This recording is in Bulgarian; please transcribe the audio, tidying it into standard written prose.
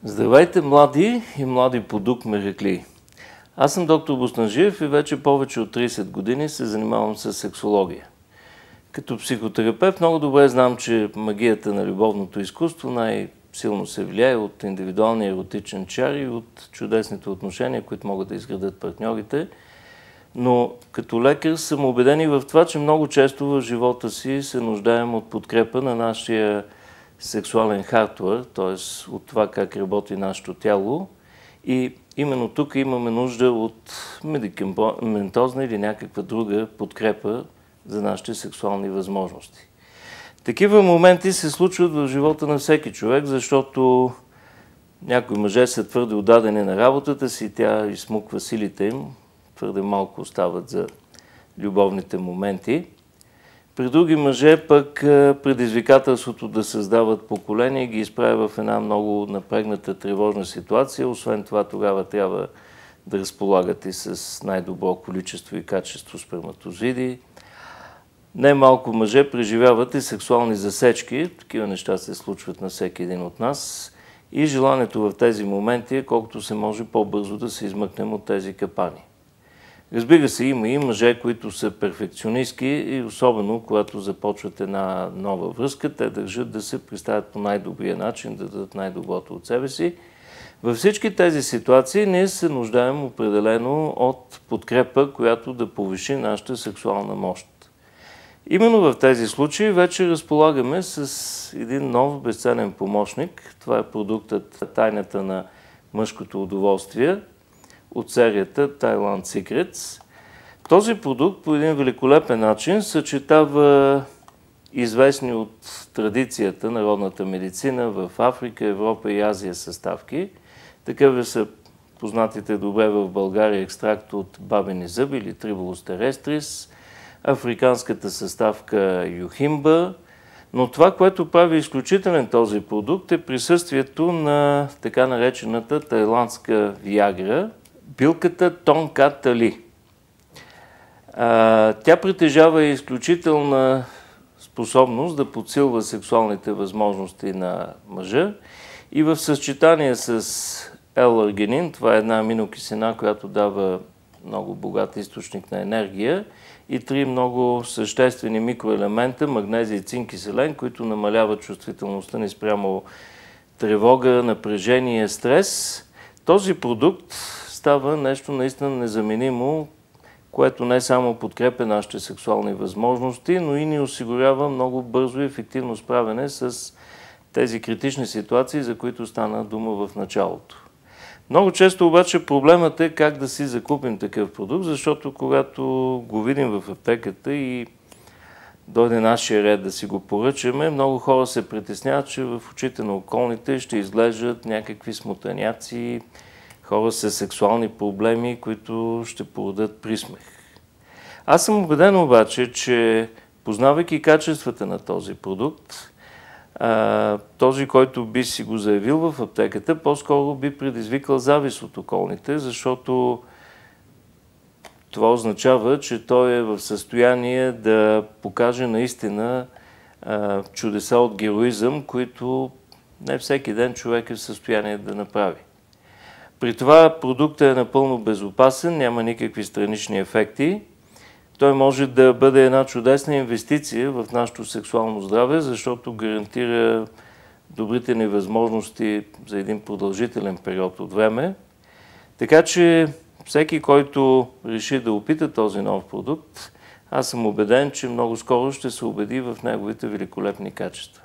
Здравейте, млади и млади подук мерекли! Аз съм доктор Боснажиев и вече повече от 30 години се занимавам с сексология. Като психотерапевт много добре знам, че магията на любовното изкуство най-силно се влияе от индивидуалния еротичен чар и от чудесните отношения, които могат да изградят партньорите. Но като лекар съм убеден и в това, че много често в живота си се нуждаем от подкрепа на нашия сексуален хардуер, т.е. от това как работи нашето тяло. И именно тук имаме нужда от медикаментозна или някаква друга подкрепа за нашите сексуални възможности. Такива моменти се случват в живота на всеки човек, защото някои мъже са твърде отдадени на работата си, тя изсмуква силите им, твърде малко остават за любовните моменти. При други мъже пък предизвикателството да създават поколение ги изправя в една много напрегната тревожна ситуация. Освен това, тогава трябва да разполагат и с най-добро количество и качество сперматозиди. Немалко мъже преживяват и сексуални засечки. Такива неща се случват на всеки един от нас. И желанието в тези моменти е колкото се може по-бързо да се измъкнем от тези капани. Разбира се, има и мъже, които са перфекционистки и особено, когато започват една нова връзка, те държат да се представят по най-добрия начин, да дадат най-доброто от себе си. Във всички тези ситуации ние се нуждаем определено от подкрепа, която да повиши нашата сексуална мощ. Именно в тези случаи вече разполагаме с един нов безценен помощник. Това е продуктът Тайната на мъжкото удоволствие от серията Thailand Secrets. Този продукт по един великолепен начин съчетава известни от традицията народната медицина в Африка, Европа и Азия съставки. Такива са познатите добре в България екстракт от бабени зъби или Tribulus terrestris, африканската съставка Юхимба. Но това, което прави изключителен този продукт, е присъствието на така наречената тайландска виагра, билката Тонкат Али. Тя притежава изключителна способност да подсилва сексуалните възможности на мъжа и в съчетание с L-аргинин, това е една аминокиселина, която дава много богат източник на енергия, и три много съществени микроелемента, магнезий, цинк и селен, които намаляват чувствителността ни спрямо тревога, напрежение, стрес. Този продукт става нещо наистина незаменимо, което не само подкрепя нашите сексуални възможности, но и ни осигурява много бързо и ефективно справяне с тези критични ситуации, за които стана дума в началото. Много често обаче проблемът е как да си закупим такъв продукт, защото когато го видим в аптеката и дойде нашия ред да си го поръчаме, много хора се притесняват, че в очите на околните ще изглеждат някакви смутаняци, хора с сексуални проблеми, които ще породят присмех. Аз съм убеден обаче, че познавайки качествата на този продукт, този, който би си го заявил в аптеката, по-скоро би предизвикал завист от околните, защото това означава, че той е в състояние да покаже наистина чудеса от героизъм, които не всеки ден човек е в състояние да направи. При това продуктът е напълно безопасен, няма никакви странични ефекти. Той може да бъде една чудесна инвестиция в нашето сексуално здраве, защото гарантира добрите ни възможности за един продължителен период от време. Така че всеки, който реши да опита този нов продукт, аз съм убеден, че много скоро ще се убеди в неговите великолепни качества.